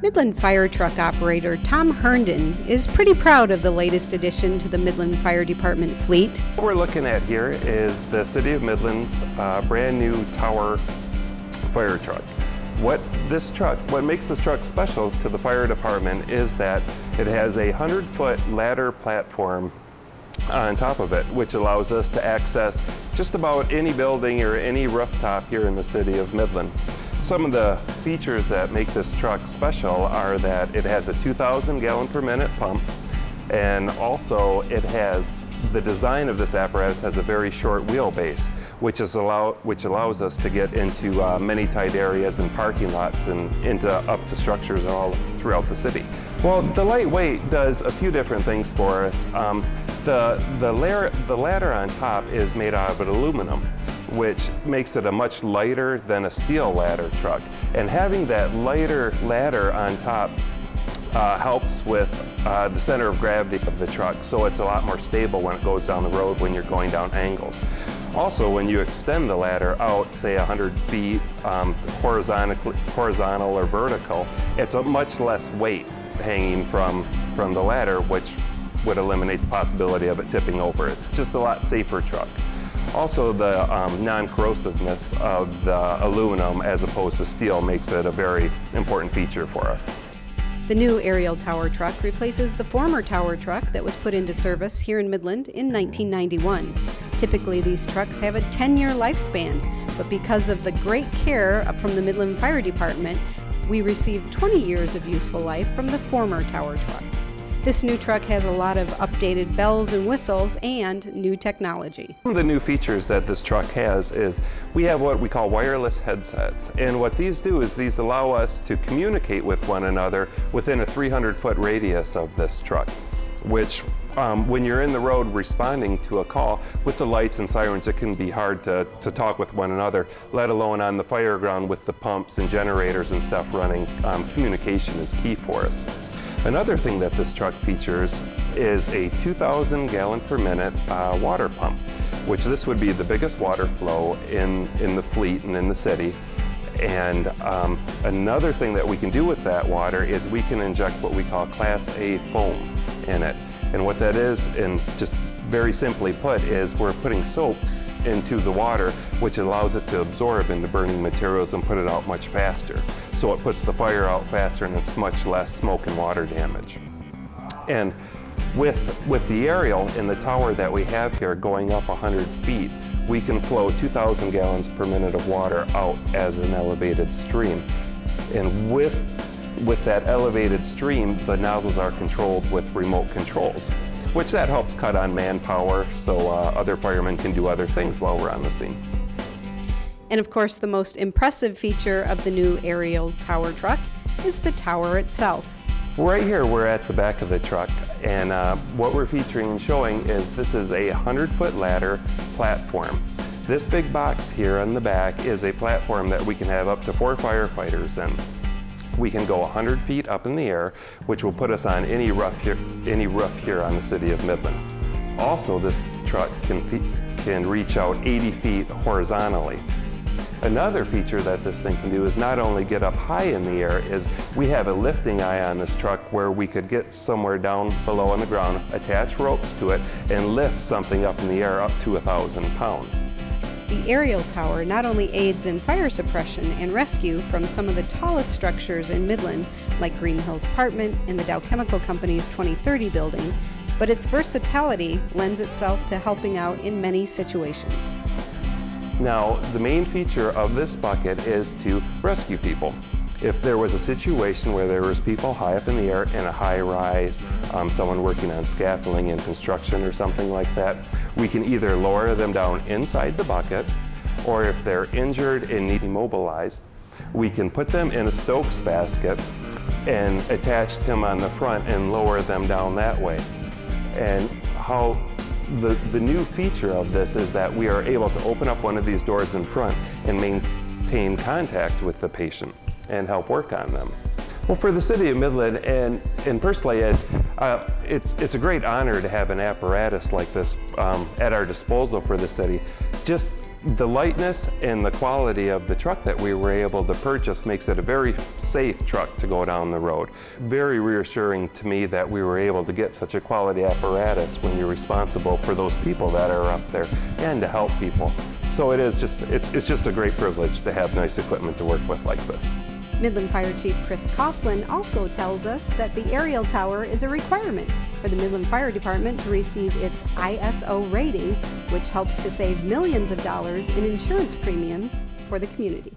Midland fire truck operator Tom Herndon is pretty proud of the latest addition to the Midland Fire Department fleet. What we're looking at here is the City of Midland's brand new tower fire truck. What makes this truck special to the fire department is that it has a 100-foot ladder platform on top of it, which allows us to access just about any building or any rooftop here in the City of Midland. Some of the features that make this truck special are that it has a 2,000 gallon per minute pump, and also the design of this apparatus has a very short wheelbase, which allows us to get into many tight areas and parking lots and into up to structures all throughout the city. Well, the lightweight does a few different things for us. The ladder on top is made out of aluminum, which makes it a much lighter than a steel ladder truck. And having that lighter ladder on top helps with the center of gravity of the truck, so it's a lot more stable when it goes down the road when you're going down angles. Also, when you extend the ladder out, say 100 feet, horizontal or vertical, it's a much less weight hanging from the ladder, which would eliminate the possibility of it tipping over. It's just a lot safer truck. Also, the non-corrosiveness of the aluminum as opposed to steel makes it a very important feature for us. The new aerial tower truck replaces the former tower truck that was put into service here in Midland in 1991. Typically, these trucks have a 10-year lifespan, but because of the great care from the Midland Fire Department, we received 20 years of useful life from the former tower truck. This new truck has a lot of updated bells and whistles and new technology. One of the new features that this truck has is we have what we call wireless headsets. And what these do is these allow us to communicate with one another within a 300-foot radius of this truck, which when you're in the road responding to a call with the lights and sirens, it can be hard to talk with one another, let alone on the fire ground with the pumps and generators and stuff running. Communication is key for us. Another thing that this truck features is a 2,000 gallon per minute water pump, which this would be the biggest water flow in the fleet and in the city. And another thing that we can do with that water is we can inject what we call Class A foam in it. And what that is, and just very simply put, is we're putting soap into the water, which allows it to absorb into burning materials and put it out much faster. So it puts the fire out faster and it's much less smoke and water damage. And with the aerial in the tower that we have here going up 100 feet, we can flow 2,000 gallons per minute of water out as an elevated stream. And with that elevated stream, the nozzles are controlled with remote controls, which that helps cut on manpower so other firemen can do other things while we're on the scene. And of course, the most impressive feature of the new aerial tower truck is the tower itself. Right here, we're at the back of the truck, and what we're featuring and showing is this is a 100-foot ladder platform. This big box here on the back is a platform that we can have up to 4 firefighters in. We can go 100 feet up in the air, which will put us on any roof here on the City of Midland. Also, this truck can reach out 80 feet horizontally. Another feature that this thing can do is not only get up high in the air, is we have a lifting eye on this truck where we could get somewhere down below on the ground, attach ropes to it, and lift something up in the air up to 1,000 pounds. The aerial tower not only aids in fire suppression and rescue from some of the tallest structures in Midland, like Green Hills Apartment and the Dow Chemical Company's 2030 building, but its versatility lends itself to helping out in many situations. Now, the main feature of this bucket is to rescue people. If there was a situation where there was people high up in the air in a high rise, someone working on scaffolding in construction or something like that, we can either lower them down inside the bucket, or if they're injured and need immobilized, we can put them in a Stokes basket and attach them on the front and lower them down that way. And how the new feature of this is that we are able to open up one of these doors in front and maintain contact with the patient and help work on them. Well, for the City of Midland and personally, it's a great honor to have an apparatus like this at our disposal for the city. Just The lightness and the quality of the truck that we were able to purchase makes it a very safe truck to go down the road. Very reassuring to me that we were able to get such a quality apparatus when you're responsible for those people that are up there and to help people. So it's just a great privilege to have nice equipment to work with like this. Midland Fire Chief Chris Coughlin also tells us that the aerial tower is a requirement for the Midland Fire Department to receive its ISO rating, which helps to save millions of dollars in insurance premiums for the community.